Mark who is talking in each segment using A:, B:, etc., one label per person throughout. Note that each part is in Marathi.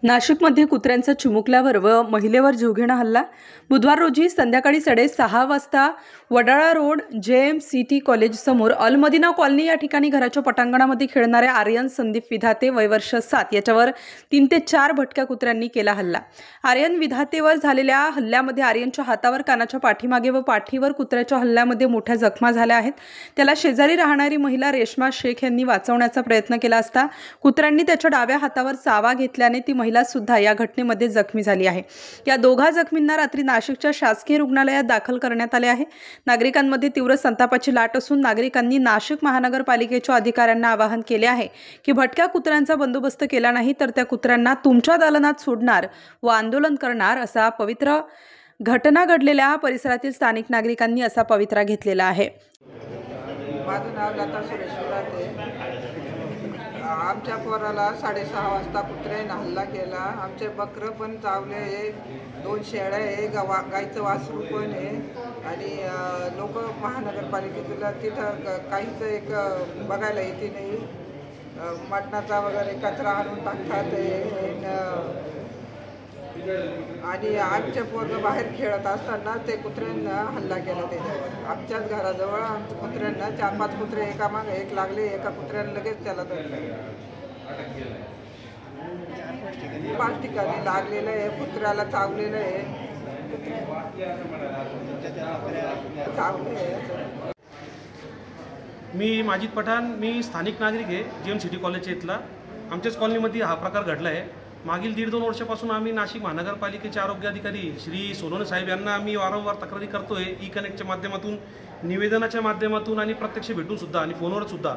A: नाशिकमध्ये कुत्र्यांचा चिमुकल्यावर व महिलेवर जीवघेणा हल्ला। बुधवार रोजी संध्याकाळी 6:30 वाजता वडाळा रोड JMCT कॉलेज समोर अल-मदीना कॉलनी या ठिकाणी घराच्या पटांगणामध्ये खेळणारे आर्यन संदीप विधाते वय वर्ष 7 याच्यावर 3 ते 4 भटक्या कुत्र्यांनी केला हल्ला। आर्यन विधातेवर झालेल्या हल्ल्यामध्ये आर्यनच्या हातावर, कानाच्या पाठीमागे व पाठीवर कुत्र्याच्या हल्ल्यामध्ये मोठ्या जखमा झाल्या आहेत। त्याला शेजारी राहणारी महिला रेश्मा शेख यांनी वाचवण्याचा प्रयत्न केला असता कुत्र्यांनी त्याच्या डाव्या हातावर चावा घेतल्याने ती महिला सुद्धा या घटनेमध्ये जखमी झाली आहे। या दोघा जखमींना रात्री नाशिकच्या शासकीय रुग्णालयात दाखल करण्यात आले आहे। नागरिकांमध्ये तीव्र संतापाची लाट असून नागरिकांनी नाशिक महानगरपालिकेच्या अधिकाऱ्यांना आवाहन केले आहे की भटक्या कुत्र्यांचा बंदोबस्त केला नाही तर त्या कुत्र्यांना तुमच्या दालनात सोडणार व आंदोलन करणार असा पवित्रा घटना घडलेल्या परिसरातील स्थानिक नागरिकांनी असा पवित्रा घेतलेला आहे।
B: माझं नाव लता सुरेश विधाते। आमच्या पोराला 6:30 वाजता कुत्र्याने हल्ला केला। आमचे बकरं पण चावले, 2 शेळ्या आहे, गाईचं वासरू पण आहे आणि लोक महानगरपालिकेला तिथं काहीच एक बघायला येते नाही। मटणाचा वगैरे कचरा आणून टाकतात आणि आमचे पोरं बाहेर खेळत असताना ते कुत्र्यांना हल्ला केला। त्याच्यावर आमच्याच घराजवळ आमच्या कुत्र्यांना 4-5 कुत्रे एकामागे एक लागले। एका कुत्र्याने लगेच त्याला धरलं। 5 ठिकाणी लागलेलं आहे, कुत्र्याला चावलेलं आहे,
C: मी माजिद पठाण, मी स्थानिक नागरिक आहे, JMCT कॉलेज इथला। आमच्याच कॉलनीमध्ये हा प्रकार घडला आहे। मागील 1.5-2 वर्षापासून आम्ही नाशिक महानगरपालिकेचे आरोग्य अधिकारी श्री सोनवणे साहेब यांना आम्ही वारंवार तक्रारी करतोय, ई-कनेक्टच्या माध्यमातून, निवेदनाच्या माध्यमातून आणि प्रत्यक्ष भेटून सुद्धा आणि फोनवर सुद्धा।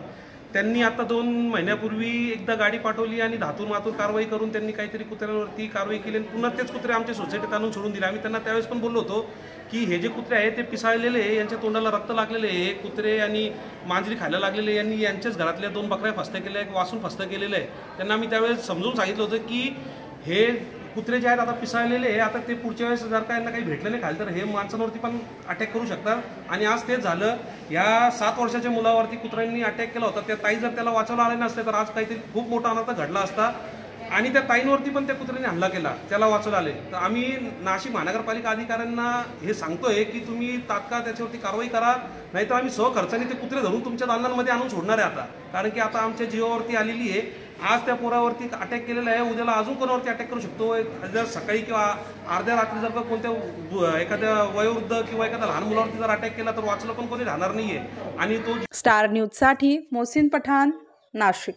C: त्यांनी आता 2 महिन्यापूर्वी एकदा गाडी पाठवली आणि धातून मातून कारवाई करून त्यांनी काहीतरी कुत्र्यांवरती कारवाई केली आणि पुन्हा तेच कुत्रे आमच्या सोसायटीत आणून सोडून दिले। आम्ही त्यांना त्यावेळेस पण बोललो होतो की हे जे कुत्रे आहेत ते पिसाळलेले आहे, यांच्या तोंडाला रक्त लागलेले आहे, कुत्रे आणि मांजरी खायला लागलेले, यांनी यांच्याच घरातल्या 2 बकऱ्या फस्त केल्या, एक वासून फस्त केलेलं आहे। त्यांना आम्ही त्यावेळेस समजून सांगितलं होतं की हे कुत्रे जे आहेत आता पिसाळलेले आहे, आता ते पुढच्या वेळेस जर का यांना काही भेटलं नाही खायला तर हे माणसांवरती पण अटॅक करू शकतात आणि आज तेच झालं। या 7 वर्षाच्या मुलावरती कुत्र्यांनी अटॅक केला होता। त्या ताई जर त्याला वाचवलं आले नसते तर आज काहीतरी खूप मोठा अनर्थ घडला असता आणि त्या ताईंवरती पण त्या कुत्र्यांनी हल्ला केला, त्याला वाचवलं आले। तर आम्ही नाशिक महानगरपालिका अधिकाऱ्यांना हे सांगतोय की तुम्ही तात्काळ त्याच्यावरती कारवाई करा, नाहीतर आम्ही सहखर्चाने ते कुत्रे धरून तुमच्या दालनांमध्ये आणून सोडणार आहे आता। कारण की आता आमच्या जीवावरती आलेली आहे। आज त्या पोरावरती अटॅक केलेला आहे, उद्याला अजून कोणावरती अटॅक करू शकतो। जर सकाळी किंवा अर्ध्या रात्री जर का कोणत्या एखाद्या वयोवृद्ध किंवा एखाद्या लहान मुलावरती जर अटॅक केला तर वाचलं पण कोणी राहणार नाहीये। आणि तो
A: स्टार न्यूज साठी मोहसिन पठाण, नाशिक।